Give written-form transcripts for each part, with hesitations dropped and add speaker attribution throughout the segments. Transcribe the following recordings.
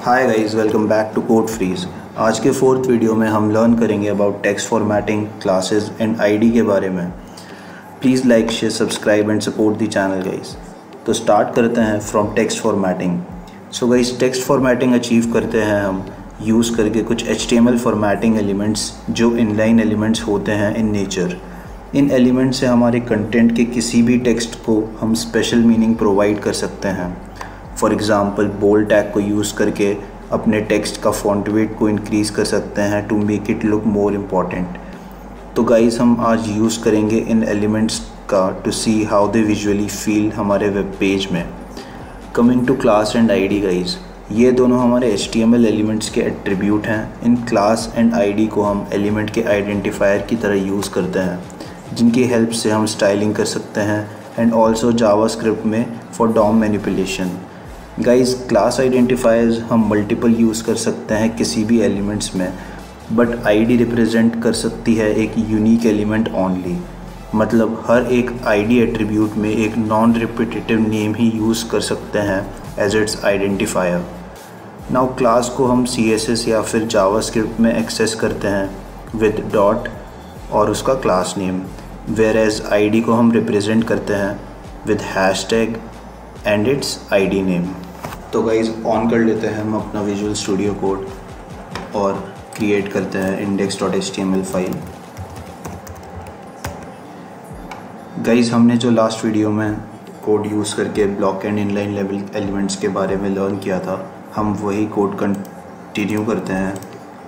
Speaker 1: Hi guys, welcome back to Code Freeze. आज के fourth video में हम लर्न करेंगे about text formatting, classes and ID के बारे में। Please like, share, subscribe and support the channel guys. तो स्टार्ट करते हैं from text formatting. So guys, text formatting achieve करते हैं हम यूज़ करके कुछ HTML फॉर्मेटिंग एलिमेंट्स जो इनलाइन एलिमेंट्स होते हैं इन नेचर। इन एलिमेंट से हमारे कंटेंट के किसी भी टेक्स्ट को हम स्पेशल मीनिंग प्रोवाइड कर सकते हैं। फॉर एग्ज़ाम्पल, बोल्ड टैग को यूज़ करके अपने टेक्स्ट का फॉन्ट वेट को इंक्रीज़ कर सकते हैं to make it look more important. तो गाइस, हम आज यूज़ करेंगे इन एलिमेंट्स का to see how they visually feel हमारे वेब पेज में। Coming to class and ID guys, ये दोनों हमारे HTML एलिमेंट्स के एट्रीब्यूट हैं। इन क्लास एंड आईडी को हम एलिमेंट के आइडेंटिफायर की तरह यूज़ करते हैं, जिनकी हेल्प से हम स्टाइलिंग कर सकते हैं एंड ऑल्सो जावास्क्रिप्ट में for DOM manipulation. Guys, class identifiers हम मल्टीपल यूज़ कर सकते हैं किसी भी एलिमेंट्स में, बट आईडी रिप्रेजेंट कर सकती है एक यूनिक एलिमेंट ओनली। मतलब हर एक आईडी एट्रीब्यूट में एक नॉन रिपीटेटिव नेम ही यूज़ कर सकते हैं as its identifier. Now class को हम CSS या फिर जावास्क्रिप्ट में एक्सेस करते हैं विद डॉट और उसका class name, whereas ID को हम रिप्रेजेंट करते हैं with hashtag and its ID name. तो गाइज, ऑन कर लेते हैं हम अपना विजुअल स्टूडियो कोड और क्रिएट करते हैं index.html फाइल। गाइज, हमने जो लास्ट वीडियो में कोड यूज़ करके block and inline level elements के बारे में लर्न किया था, हम वही कोड कंटिन्यू करते हैं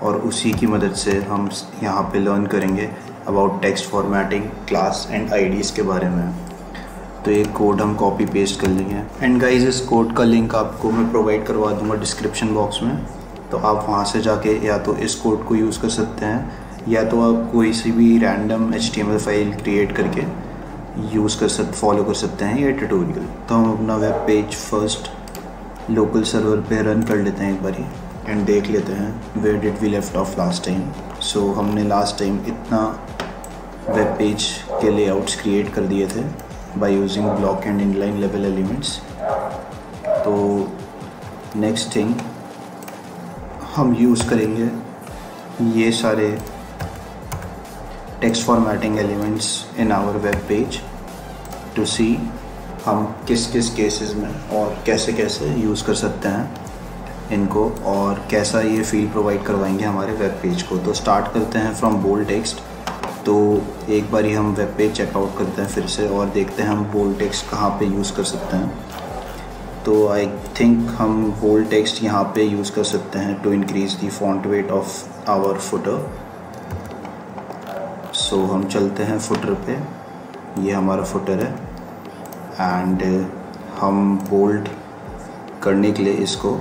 Speaker 1: और उसी की मदद से हम यहाँ पे लर्न करेंगे about text formatting, class and IDs के बारे में। तो ये कोड हम कॉपी पेस्ट कर लेंगे एंड गाइज, इस कोड का लिंक आपको मैं प्रोवाइड करवा दूंगा डिस्क्रिप्शन बॉक्स में। तो आप वहाँ से जाके या तो इस कोड को यूज़ कर सकते हैं या तो आप कोई सी भी रैंडम HTML फाइल क्रिएट करके फॉलो कर सकते हैं ये ट्यूटोरियल। तो हम अपना web page first local server पे रन कर लेते हैं एक बारी एंड देख लेते हैं where did we left off last time. So हमने लास्ट टाइम इतना वेब पेज के लेआउट्स क्रिएट कर दिए थे by using block and inline level elements। तो नेक्स्ट थिंग हम यूज़ करेंगे ये सारे text formatting elements in our web page to see हम किस किस केसेस में और कैसे कैसे यूज़ कर सकते हैं इनको और कैसा ये फील प्रोवाइड करवाएंगे हमारे वेब पेज को। तो स्टार्ट करते हैं फ्रॉम बोल्ड टेक्स्ट। तो एक बार ही हम वेब पेज चेकआउट करते हैं फिर से और देखते हैं हम बोल्ड टेक्स्ट कहाँ पे यूज़ कर सकते हैं। तो आई थिंक हम बोल्ड टेक्स्ट यहाँ पे यूज़ कर सकते हैं to increase the font weight of our footer. So हम चलते हैं फुटर पे, ये हमारा फुटर है एंड हम बोल्ड करने के लिए इसको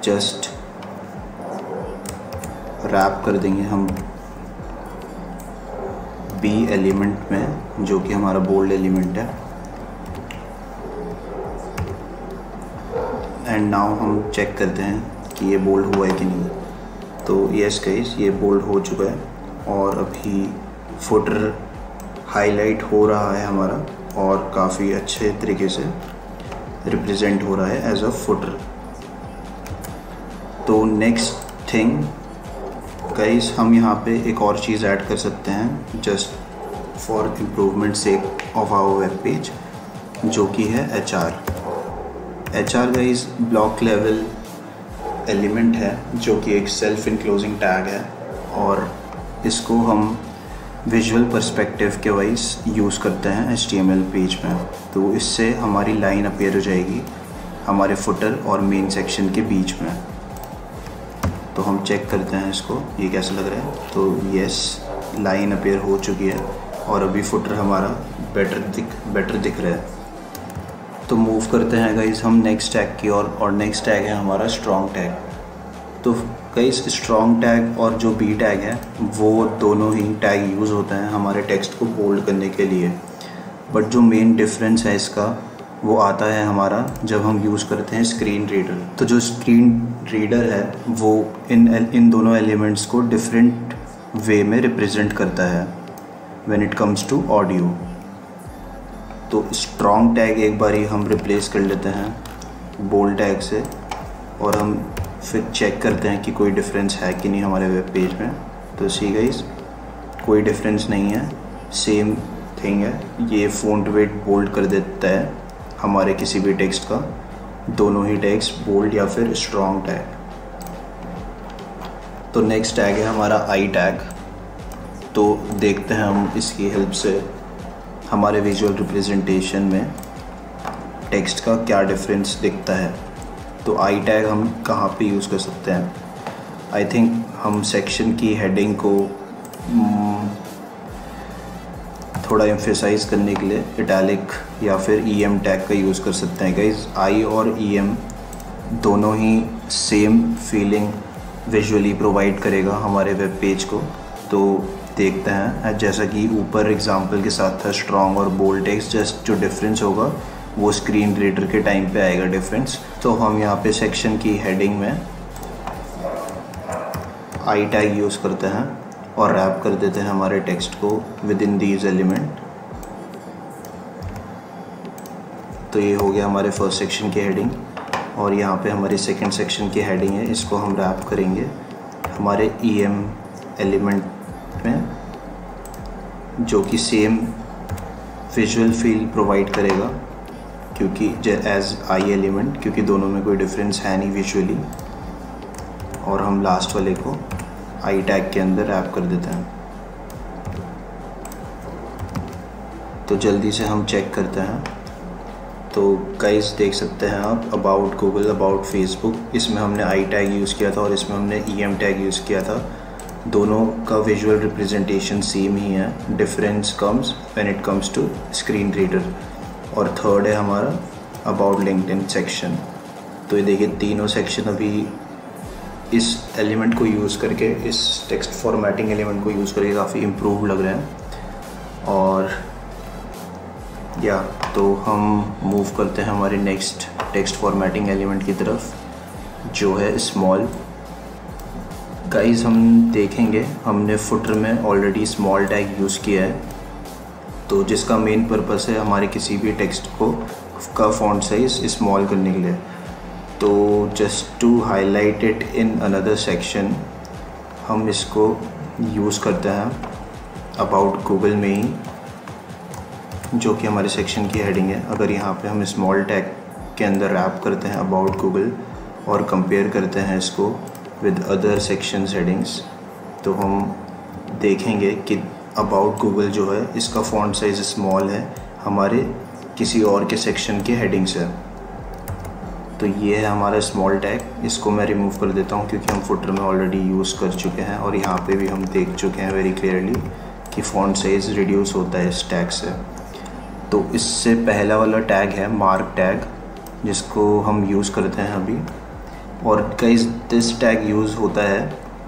Speaker 1: जस्ट रैप कर देंगे हम B एलिमेंट में, जो कि हमारा बोल्ड एलिमेंट है। एंड नाउ हम चेक करते हैं कि ये बोल्ड हुआ है कि नहीं। तो यस गाइस, ये बोल्ड हो चुका है और अभी फुटर हाईलाइट हो रहा है हमारा और काफ़ी अच्छे तरीके से रिप्रेजेंट हो रहा है एज अ फुटर। तो नेक्स्ट थिंग गाइस, हम यहाँ पे एक और चीज़ ऐड कर सकते हैं just for improvement sake of our web page, जो कि है HR guys block level element है जो कि एक सेल्फ इनक्लोजिंग टैग है और इसको हम विजुअल पर्सपेक्टिव के वाइज यूज़ करते हैं HTML पेज में। तो इससे हमारी लाइन अपीयर हो जाएगी हमारे फुटर और मेन सेक्शन के बीच में। तो हम चेक करते हैं इसको, ये कैसा लग रहा है। तो यस, लाइन अपीयर हो चुकी है और अभी फुटर हमारा बेटर दिख रहा है। तो मूव करते हैं गाइस हम नेक्स्ट टैग की ओर और नेक्स्ट टैग है हमारा स्ट्रॉन्ग टैग। तो गाइस, स्ट्रॉन्ग टैग और जो B टैग है वो दोनों ही टैग यूज़ होते हैं हमारे टेक्स्ट को बोल्ड करने के लिए, बट जो मेन डिफरेंस है इसका वो आता है हमारा जब हम यूज़ करते हैं स्क्रीन रीडर। तो जो स्क्रीन रीडर है वो इन दोनों एलिमेंट्स को डिफरेंट वे में रिप्रेजेंट करता है when it comes to audio. तो स्ट्रॉन्ग टैग एक बार ही हम रिप्लेस कर लेते हैं बोल्ड टैग से और हम फिर चेक करते हैं कि कोई डिफरेंस है कि नहीं हमारे वेब पेज में। तो सी गाइस, कोई डिफरेंस नहीं है, सेम थिंग है। ये फ़ॉन्ट वेट बोल्ड कर देता है हमारे किसी भी टेक्स्ट का, दोनों ही टेक्स्ट बोल्ड या फिर स्ट्रॉन्ग टैग। तो नेक्स्ट टैग है हमारा आई टैग। तो देखते हैं हम इसकी हेल्प से हमारे विजुअल रिप्रेजेंटेशन में टेक्स्ट का क्या डिफरेंस दिखता है। तो आई टैग हम कहाँ पे यूज़ कर सकते हैं? आई थिंक हम सेक्शन की हेडिंग को थोड़ा एम्फेसाइज करने के लिए इटैलिक या फिर ईएम टैग का यूज़ कर सकते हैं गाइज। आई और ईएम दोनों ही सेम फीलिंग विजुअली प्रोवाइड करेगा हमारे वेब पेज को। तो देखते हैं, जैसा कि ऊपर एग्जांपल के साथ था स्ट्रॉन्ग और बोल्ड टेक्स्ट, जस्ट जो डिफरेंस होगा वो स्क्रीन रीडर के टाइम पे आएगा डिफरेंस। तो हम यहाँ पे सेक्शन की हेडिंग में आई टैग यूज़ करते हैं और रैप कर देते हैं हमारे टेक्स्ट को विद इन दीज एलिमेंट। तो ये हो गया हमारे फर्स्ट सेक्शन की हेडिंग, और यहाँ पे हमारी सेकंड सेक्शन की हेडिंग है, इसको हम रैप करेंगे हमारे ईएम एलिमेंट में, जो कि सेम विजुअल फील प्रोवाइड करेगा क्योंकि एज आई एलिमेंट, क्योंकि दोनों में कोई डिफरेंस है नहीं विजुअली। और हम लास्ट वाले को आई टैग के अंदर रैप कर देते हैं। तो जल्दी से हम चेक करते हैं। तो गाइस देख सकते हैं आप, अबाउट गूगल, अबाउट फेसबुक, इसमें हमने आई टैग यूज़ किया था और इसमें हमने ईएम टैग यूज़ किया था। दोनों का विजुअल रिप्रेजेंटेशन सेम ही है, difference comes when it comes to screen reader. और थर्ड है हमारा अबाउट लिंक्डइन सेक्शन। तो ये देखिए तीनों सेक्शन अभी इस एलिमेंट को यूज़ करके, इस टेक्स्ट फॉर्मेटिंग एलिमेंट को यूज़ करके काफ़ी इम्प्रूव लग रहे हैं। और या तो हम मूव करते हैं हमारे नेक्स्ट टेक्स्ट फॉर्मेटिंग एलिमेंट की तरफ, जो है स्मॉल। गाइस हम देखेंगे हमने फुटर में ऑलरेडी स्मॉल टैग यूज़ किया है, तो जिसका मेन पर्पस है हमारे किसी भी टेक्स्ट को का फॉन्ट साइज स्मॉल करने के लिए। तो just to highlight it in another section हम इसको यूज़ करते हैं अबाउट गूगल में ही, जो कि हमारे सेक्शन की हेडिंग है। अगर यहाँ पे हम स्मॉल टैग के अंदर रैप करते हैं अबाउट गूगल और कंपेयर करते हैं इसको विद अदर सेक्शंस हेडिंग्स, तो हम देखेंगे कि अबाउट गूगल जो है इसका फॉन्ट साइज़ स्मॉल है हमारे किसी और के सेक्शन के हेडिंग से। तो ये है हमारा स्मॉल टैग, इसको मैं रिमूव कर देता हूँ क्योंकि हम फुटर में ऑलरेडी यूज़ कर चुके हैं और यहाँ पे भी हम देख चुके हैं वेरी क्लियरली कि फॉन्ट साइज़ रिड्यूस होता है इस टैग से। तो इससे पहला वाला टैग है मार्क टैग, जिसको हम यूज़ करते हैं अभी। और गाइस दिस टैग यूज़ होता है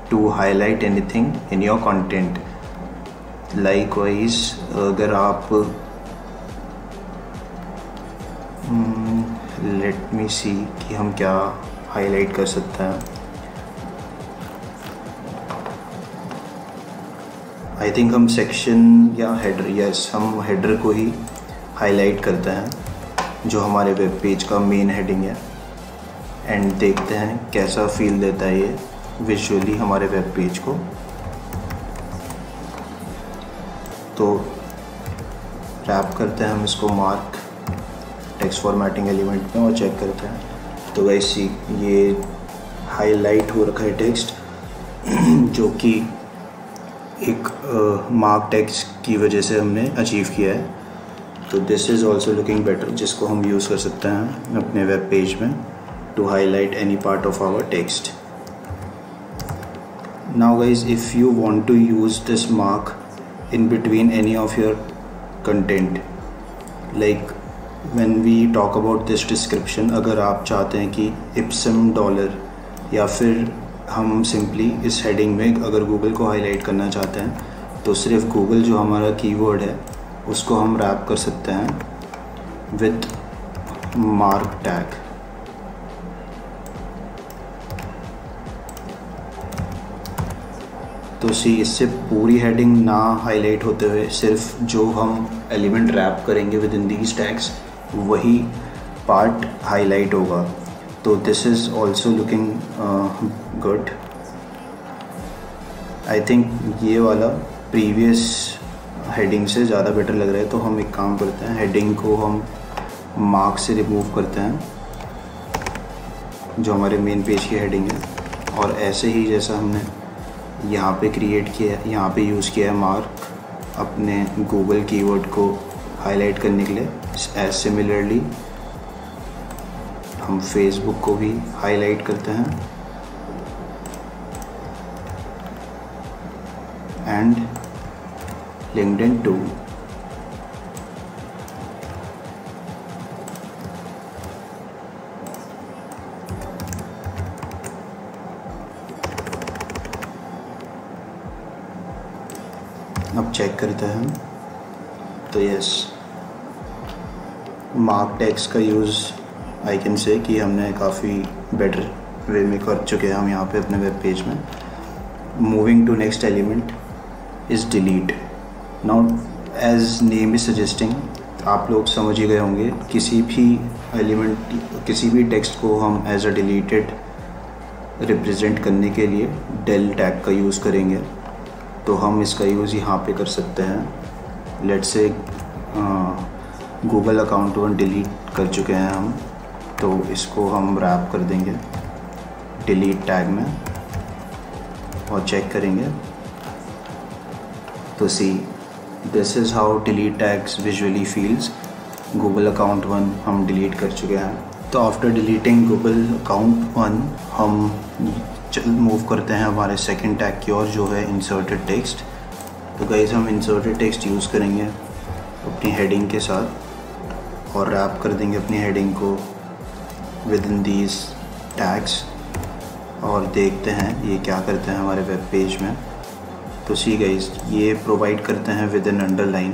Speaker 1: to highlight anything in your content. Likewise अगर आप लेट मी सी कि हम क्या हाईलाइट कर सकते हैं। आई थिंक हम सेक्शन या हेडर, यस हम हेडर को ही हाईलाइट करते हैं जो हमारे वेब पेज का मेन हेडिंग है, एंड देखते हैं कैसा फील देता है ये विजुअली हमारे वेब पेज को। तो रैप करते हैं हम इसको मार्क टेक्स्ट फॉर्मेटिंग एलिमेंट में और चेक करते हैं। तो वैसे ये हाईलाइट हो रखा है टेक्स्ट जो कि एक मार्क टेक्स्ट की वजह से हमने अचीव किया है। तो this is also looking better, जिसको हम यूज़ कर सकते हैं अपने वेब पेज में to highlight any part of our text. Now guys if you want to use this mark in between any of your content, like when we talk about this description, अगर आप चाहते हैं कि Epson dollar या फिर हम simply इस heading में अगर गूगल को हाईलाइट करना चाहते हैं तो सिर्फ गूगल जो हमारा कीवर्ड है उसको हम रैप कर सकते हैं विद मार्क टैग। तो सी इससे पूरी हेडिंग ना हाईलाइट होते हुए सिर्फ जो हम एलिमेंट रैप करेंगे विद इन दीज टैग्स वही पार्ट हाईलाइट होगा। तो this is also looking good. I think ये वाला प्रीवियस हेडिंग से ज़्यादा बेटर लग रहा है। तो हम एक काम करते हैं, हेडिंग को हम मार्क से रिमूव करते हैं जो हमारे मेन पेज की हेडिंग है, और ऐसे ही जैसा हमने यहाँ पे क्रिएट किया, यहाँ पे यूज़ किया है मार्क अपने गूगल कीवर्ड को हाईलाइट करने के लिए, एज सिमिलरली हम फेसबुक को भी हाईलाइट करते हैं एंड लिंक्डइन टू। अब चेक करते हैं तो यस, मार्क टैग्स का यूज़ आई कैन से कि हमने काफ़ी बेटर वे में कर चुके हैं हम यहाँ पे अपने वेब पेज में। Moving to next element is delete. Now as name is suggesting, आप लोग समझ ही गए होंगे, किसी भी एलिमेंट, किसी भी टेक्स्ट को हम एज अ डिलीटेड रिप्रेजेंट करने के लिए del टैग का यूज़ करेंगे। तो हम इसका यूज़ यहाँ पे कर सकते हैं। Let's say Google account 1 delete कर चुके हैं हम, तो इसको हम रैप कर देंगे डिलीट टैग में और चेक करेंगे तो see this is how delete tags visually feels. Google account 1 हम डिलीट कर चुके हैं। तो आफ्टर डिलीटिंग गूगल अकाउंट 1 हम मूव करते हैं हमारे सेकंड टैग की ओर, जो है इंसर्टेड टेक्स्ट। तो गाइस हम इंसर्टेड टेक्स्ट यूज़ करेंगे अपनी हेडिंग के साथ और रैप कर देंगे अपनी हेडिंग को विद इन दीज टैग्स, और देखते हैं ये क्या करते हैं हमारे वेब पेज में। तो सी गाइस, ये प्रोवाइड करते हैं with an underline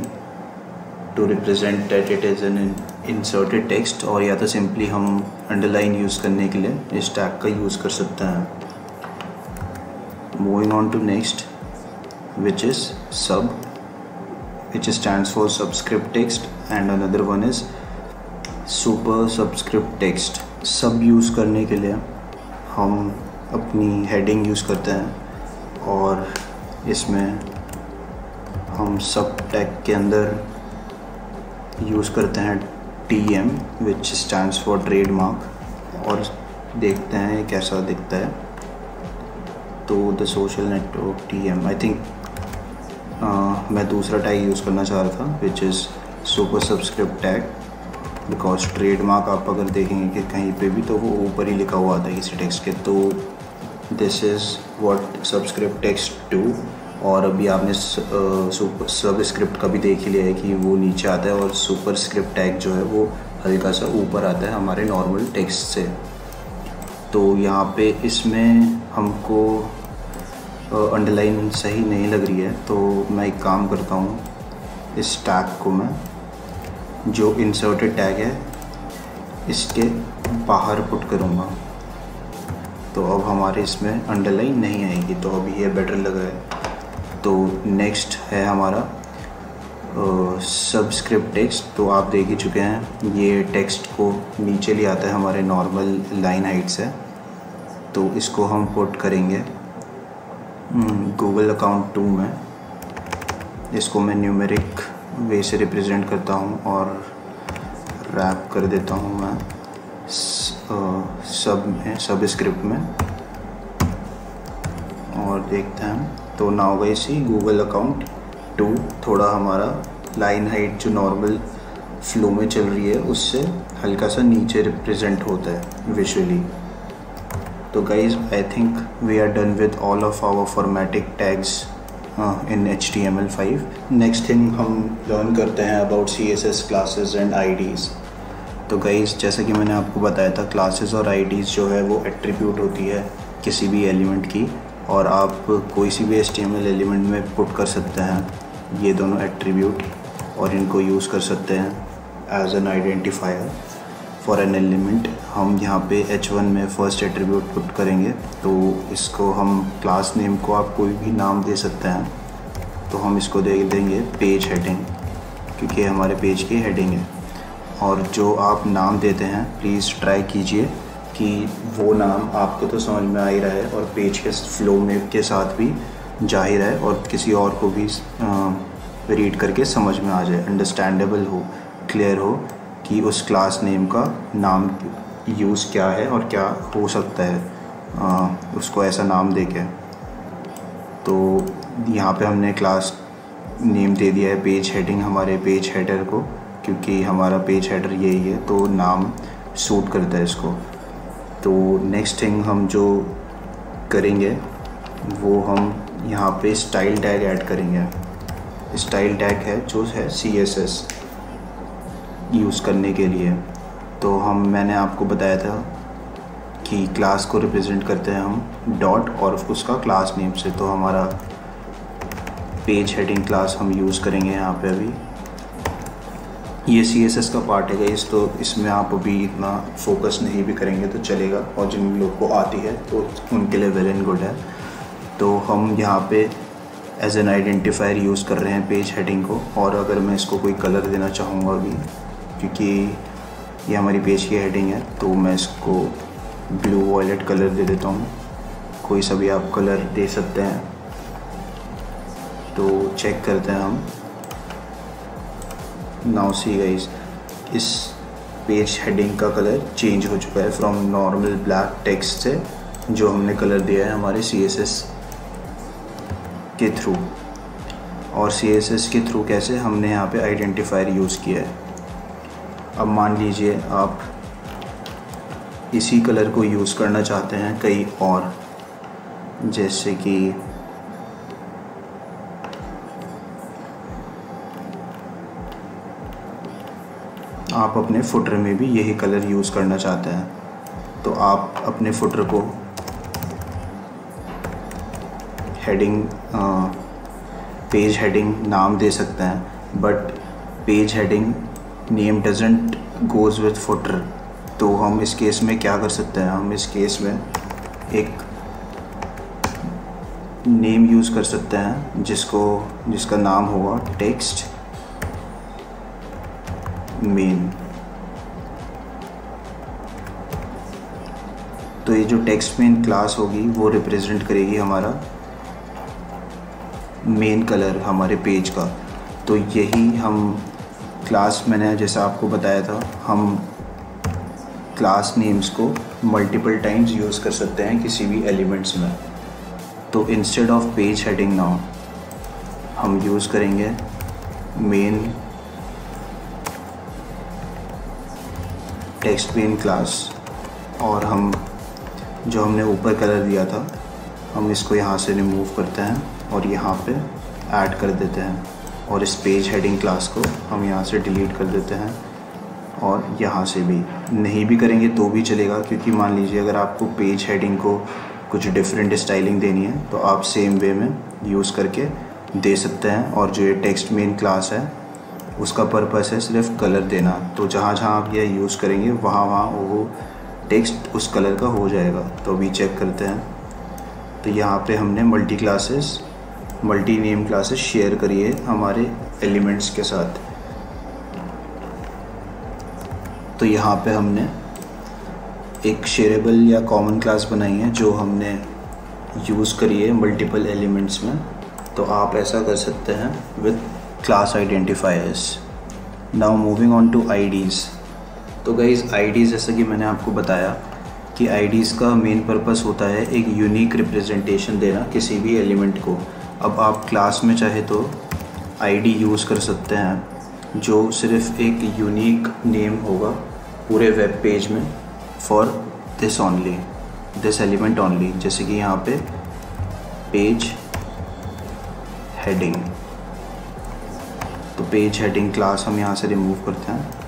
Speaker 1: to represent that it is an inserted text, और या तो सिंपली हम अंडरलाइन यूज़ करने के लिए इस टैग का यूज़ कर सकते हैं। Moving on to next, which is sub, which stands for subscript text, and another one is super subscript text। सब यूज़ करने के लिए हम अपनी हेडिंग यूज़ करते हैं और इसमें हम सब टैग के अंदर यूज़ करते हैं TM, which stands for trademark, और देखते हैं कैसा दिखता है। तो the social network TM, I think मैं दूसरा टैग यूज़ करना चाह रहा था which is super subscript tag, because trademark आप अगर देखेंगे कि कहीं पे भी तो वो ऊपर ही लिखा हुआ आता है किसी टेक्स्ट के। तो this is what subscript text 2, और अभी आपने सबस्क्रिप्ट का भी देख ही लिया है कि वो नीचे आता है, और सुपर स्क्रिप्ट टैग जो है वो हल्का सा ऊपर आता है हमारे नॉर्मल टेक्स्ट से। तो यहाँ पे इसमें हमको अंडरलाइन सही नहीं लग रही है, तो मैं एक काम करता हूँ, इस टैग को मैं जो इंसर्टेड टैग है इसके बाहर पुट करूँगा, तो अब हमारे इसमें अंडरलाइन नहीं आएगी। तो अभी ये बेटर लगा है। तो नेक्स्ट है हमारा सबस्क्रिप्ट टेक्स्ट। तो आप देख ही चुके हैं, ये टेक्स्ट को नीचे ले आता है हमारे नॉर्मल लाइन हाइट से। तो इसको हम पुट करेंगे गूगल अकाउंट 2 में। इसको मैं न्यूमेरिक वे से रिप्रेजेंट करता हूँ और रैप कर देता हूँ मैं सब स्क्रिप्ट में, और देखते हैं। तो now guys C Google account 2 थोड़ा हमारा लाइन हाइट जो नॉर्मल फ्लो में चल रही है उससे हल्का सा नीचे रिप्रेजेंट होता है विजुअली। तो guys I think we are done with all of our formatting tags in HTML5। Next thing हम लर्न करते हैं about CSS classes and IDs। तो गाइज जैसे कि मैंने आपको बताया था, क्लासेस और IDs जो है वो एट्रीब्यूट होती है किसी भी एलिमेंट की, और आप कोई सी भी HTML एलिमेंट में पुट कर सकते हैं ये दोनों एट्रीब्यूट, और इनको यूज़ कर सकते हैं as an identifier for an element. हम यहाँ पे H1 में फर्स्ट एट्रीब्यूट पुट करेंगे, तो इसको हम क्लास नेम को आप कोई भी नाम दे सकते हैं। तो हम इसको दे देंगे पेज हेडिंग, क्योंकि हमारे पेज की हेडिंग है। और जो आप नाम देते हैं प्लीज़ ट्राई कीजिए कि वो नाम आपको तो समझ में आ ही रहा है और पेज के फ्लो में के साथ भी जाहिर है और किसी और को भी रीड करके समझ में आ जाए, अंडरस्टैंडेबल हो, क्लियर हो कि उस क्लास नेम का नाम यूज़ क्या है और क्या हो सकता है उसको ऐसा नाम देके। तो यहाँ पे हमने क्लास नेम दे दिया है पेज हेडिंग हमारे पेज हेडर को, क्योंकि हमारा पेज हेडर यही है तो नाम सूट करता है इसको। तो नेक्स्ट थिंग हम जो करेंगे वो हम यहाँ पे स्टाइल टैग ऐड करेंगे। स्टाइल टैग है जो है CSS यूज़ करने के लिए। तो मैंने आपको बताया था कि क्लास को रिप्रेजेंट करते हैं हम डॉट और उसका क्लास नेम से। तो हमारा पेज हेडिंग क्लास हम यूज़ करेंगे यहाँ पे। अभी ये CSS का पार्ट है गाइस, तो इसमें आप अभी इतना फोकस नहीं भी करेंगे तो चलेगा, और जिन लोग को आती है तो उनके लिए वेल एंड गुड है। तो हम यहाँ पे एज एन आइडेंटिफायर यूज़ कर रहे हैं पेज हेडिंग को। और अगर मैं इसको कोई कलर देना चाहूँगा अभी, क्योंकि ये हमारी पेज की हेडिंग है, तो मैं इसको ब्लू वॉयलेट कलर दे देता हूँ। कोई सा भी आप कलर दे सकते हैं। तो चेक करते हैं हम। नाउ सी गाइस, इस पेज हेडिंग का कलर चेंज हो चुका है फ्रॉम नॉर्मल ब्लैक टेक्स्ट से, जो हमने कलर दिया है हमारे CSS के थ्रू। और CSS के थ्रू कैसे, हमने यहाँ पे आइडेंटिफायर यूज़ किया है। अब मान लीजिए आप इसी कलर को यूज़ करना चाहते हैं कहीं और, जैसे कि आप अपने फुटर में भी यही कलर यूज़ करना चाहते हैं, तो आप अपने फुटर को हेडिंग पेज हेडिंग नाम दे सकते हैं, but page heading name doesn't goes with footer. तो हम इस केस में क्या कर सकते हैं, हम इस केस में एक नेम यूज़ कर सकते हैं जिसका नाम होगा टेक्स्ट मेन। तो ये जो टेक्स्ट मेन क्लास होगी वो रिप्रेजेंट करेगी हमारा मेन कलर हमारे पेज का। तो यही हम क्लास, मैंने जैसा आपको बताया था, हम क्लास नेम्स को मल्टीपल टाइम्स यूज़ कर सकते हैं किसी भी एलिमेंट्स में। तो instead of page heading now हम यूज़ करेंगे मेन टेक्स्ट मेन क्लास। और हम जो हमने ऊपर कलर दिया था हम इसको यहाँ से रिमूव करते हैं और यहाँ पे ऐड कर देते हैं, और इस पेज हेडिंग क्लास को हम यहाँ से डिलीट कर देते हैं। और यहाँ से भी नहीं भी करेंगे तो भी चलेगा, क्योंकि मान लीजिए अगर आपको पेज हेडिंग को कुछ डिफरेंट स्टाइलिंग देनी है तो आप सेम वे में यूज़ करके दे सकते हैं। और जो ये टेक्स्ट मेन क्लास है उसका पर्पस है सिर्फ कलर देना। तो जहाँ जहाँ आप ये यूज़ करेंगे वहाँ वहाँ वो टेक्स्ट उस कलर का हो जाएगा। तो अभी चेक करते हैं। तो यहाँ पे हमने मल्टी नेम क्लासेस शेयर करी है हमारे एलिमेंट्स के साथ। तो यहाँ पे हमने एक शेयरेबल या कॉमन क्लास बनाई है जो हमने यूज़ करी है मल्टीपल एलिमेंट्स में। तो आप ऐसा कर सकते हैं with class identifiers. Now moving on to IDs। तो गाइज़ IDs, जैसा कि मैंने आपको बताया कि IDs का मेन पर्पस होता है एक यूनिक रिप्रेजेंटेशन देना किसी भी एलिमेंट को। अब आप क्लास में चाहे तो ID यूज़ कर सकते हैं जो सिर्फ एक यूनिक नेम होगा पूरे वेब पेज में फॉर दिस एलिमेंट ओनली। जैसे कि यहाँ पे पेज हेडिंग, तो पेज हेडिंग क्लास हम यहाँ से रिमूव करते हैं।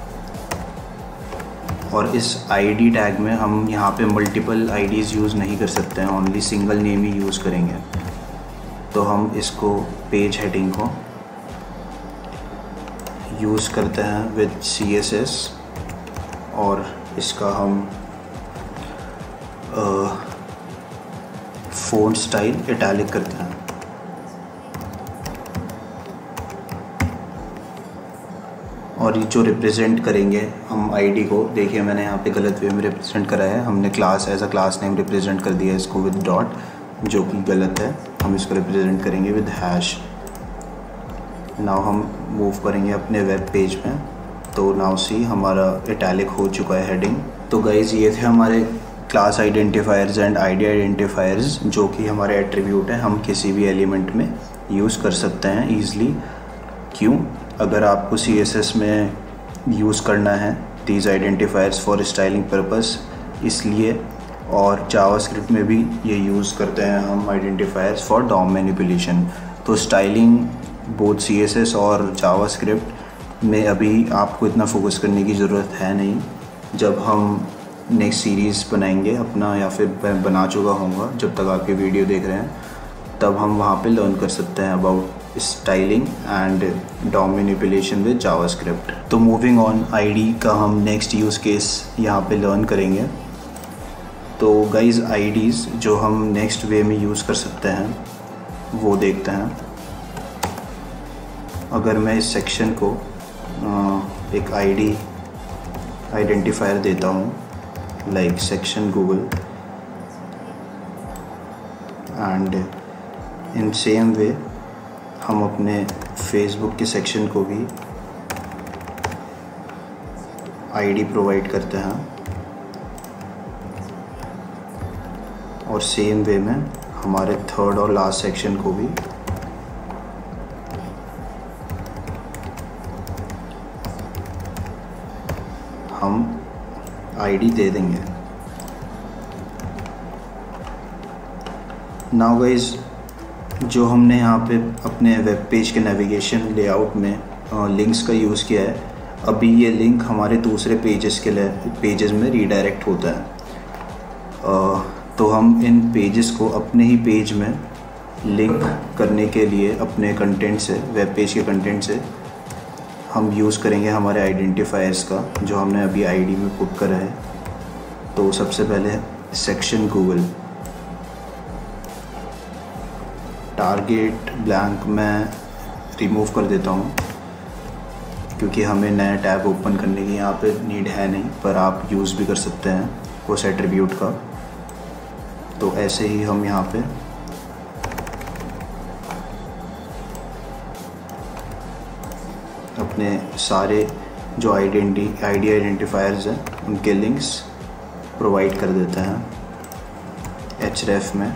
Speaker 1: और इस ID टैग में हम यहाँ पे मल्टीपल IDs यूज़ नहीं कर सकते हैं, ओनली सिंगल नेम ही यूज़ करेंगे। तो हम इसको पेज हेडिंग को यूज़ करते हैं विद CSS और इसका हम फ़ॉन्ट स्टाइल इटैलिक करते हैं। और ये जो रिप्रेजेंट करेंगे हम आईडी को, देखिए मैंने यहाँ पे गलत वे में रिप्रेजेंट करा है। हमने class as a class name represent कर दिया है इसको विद डॉट, जो कि गलत है। हम इसको रिप्रेजेंट करेंगे विद हैश। नाउ हम मूव करेंगे अपने वेब पेज में, तो नाउ सी हमारा इटैलिक हो चुका है हेडिंग। तो गाइज़ ये थे हमारे class identifiers and ID identifiers, जो कि हमारे एट्रीब्यूट हैं, हम किसी भी एलिमेंट में यूज़ कर सकते हैं ईज़िली। क्यों? अगर आपको CSS में यूज़ करना है these identifiers for styling purpose, इसलिए, और जावास्क्रिप्ट में भी ये यूज़ करते हैं हम आइडेंटिफायर्स फॉर डॉम मैनिपुलेशन। तो स्टाइलिंग बोथ CSS और जावास्क्रिप्ट में अभी आपको इतना फोकस करने की ज़रूरत है नहीं। जब हम नेक्स्ट सीरीज़ बनाएंगे अपना, या फिर बना चुका होगा जब तक आपके वीडियो देख रहे हैं, तब हम वहाँ पे लर्न कर सकते हैं about styling and DOM manipulation with JavaScript. तो मूविंग ऑन, आईडी का हम नेक्स्ट यूज़ केस यहाँ पे लर्न करेंगे। तो गाइज़ आईडीज़ जो हम नेक्स्ट वे में यूज़ कर सकते हैं वो देखते हैं। अगर मैं इस सेक्शन को एक आईडी आइडेंटिफायर देता हूँ, like section Google, and in same way हम अपने फेसबुक के सेक्शन को भी आईडी प्रोवाइड करते हैं, और सेम वे में हमारे थर्ड और लास्ट सेक्शन को भी हम आईडी दे देंगे। नाउ गाइज, जो हमने यहाँ पे अपने वेब पेज के नेविगेशन लेआउट में लिंक्स का यूज़ किया है, अभी ये लिंक हमारे दूसरे पेजेस में रीडायरेक्ट होता है। तो हम इन पेजेस को अपने ही पेज में लिंक करने के लिए अपने कंटेंट से, वेब पेज के कंटेंट से, हम यूज़ करेंगे हमारे आइडेंटिफायर्स का, जो हमने अभी आईडी में पुट करा है। तो सबसे पहले सेक्शन गूगल, टारगेट ब्लैंक मैं रिमूव कर देता हूँ, क्योंकि हमें नया टैब ओपन करने की यहाँ पे नीड है नहीं, पर आप यूज़ भी कर सकते हैं उस एट्रीब्यूट का। तो ऐसे ही हम यहाँ पे अपने सारे जो आईडी आइडेंटिफायर्स हैं उनके लिंक्स प्रोवाइड कर देते हैं href में।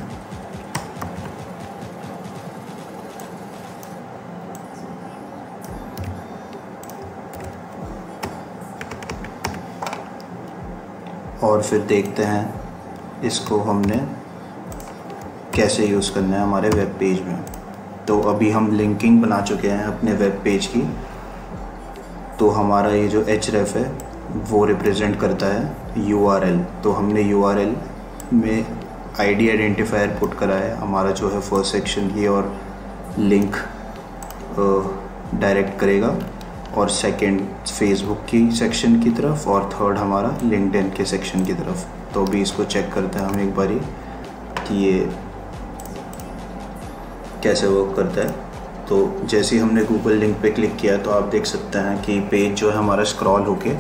Speaker 1: और फिर देखते हैं इसको हमने कैसे यूज़ करना है हमारे वेब पेज में। तो अभी हम लिंकिंग बना चुके हैं अपने वेब पेज की। तो हमारा ये जो href है वो रिप्रेजेंट करता है URL। तो हमने URL में आईडी आइडेंटिफायर पुट करा है, हमारा जो है फर्स्ट सेक्शन की, और लिंक डायरेक्ट करेगा, और सेकंड फेसबुक की सेक्शन की तरफ, और थर्ड हमारा लिंक्डइन के सेक्शन की तरफ। तो अभी इसको चेक करते हैं हम एक बारी कि ये कैसे वर्क करता है। तो जैसे ही हमने गूगल लिंक पे क्लिक किया, तो आप देख सकते हैं कि पेज जो है हमारा स्क्रॉल होके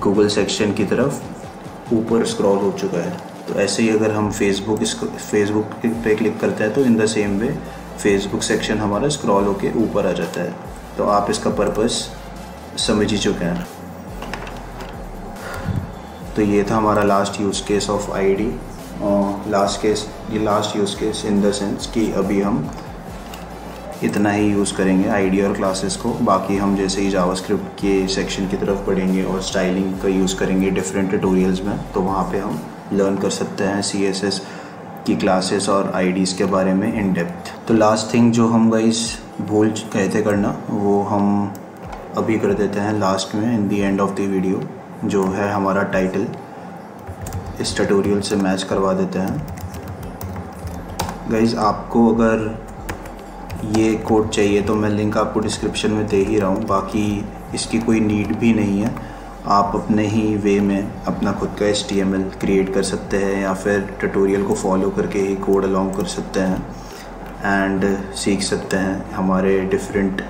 Speaker 1: गूगल सेक्शन की तरफ ऊपर स्क्रॉल हो चुका है। तो ऐसे ही अगर हम फेसबुक पे क्लिक करते हैं, तो in the same way Facebook section हमारा स्क्रॉल होके ऊपर आ जाता है। तो आप इसका पर्पस समझ ही चुके हैं। तो ये था हमारा last use case of ID. Last use case in the sense कि अभी हम इतना ही यूज़ करेंगे आईडी और क्लासेस को। बाकी हम जैसे ही जावास्क्रिप्ट के सेक्शन की तरफ बढ़ेंगे और स्टाइलिंग का यूज़ करेंगे डिफरेंट ट्यूटोरियल्स में, तो वहाँ पे हम लर्न कर सकते हैं CSS की क्लासेस और आईडीज़ के बारे में इन डेप्थ। तो लास्ट थिंग जो हम गाइस भूल गए थे करना, वो हम अभी कर देते हैं लास्ट में, इन दी एंड ऑफ द वीडियो, जो है हमारा टाइटल। इस ट्यूटोरियल से मैच करवा देते हैं। गाइस आपको अगर ये कोड चाहिए तो मैं लिंक आपको डिस्क्रिप्शन में दे ही रहा हूँ, बाकी इसकी कोई नीड भी नहीं है। आप अपने ही वे में अपना खुद का HTML क्रिएट कर सकते हैं, या फिर ट्यूटोरियल को फॉलो करके ही कोड अलोंग कर सकते हैं एंड सीख सकते हैं हमारे डिफरेंट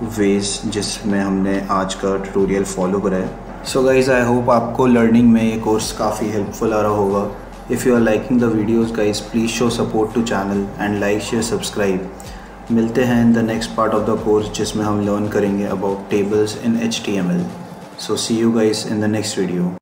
Speaker 1: वेज जिसमें हमने आज का ट्यूटोरियल फॉलो करा है। सो गाइज़, आई होप आपको लर्निंग में ये कोर्स काफ़ी हेल्पफुल आ रहा होगा। If you are liking the videos guys, please show support to channel and like share subscribe. मिलते हैं in the next part of the course जिसमें हम लर्न करेंगे about tables in HTML। So see you guys in the next video.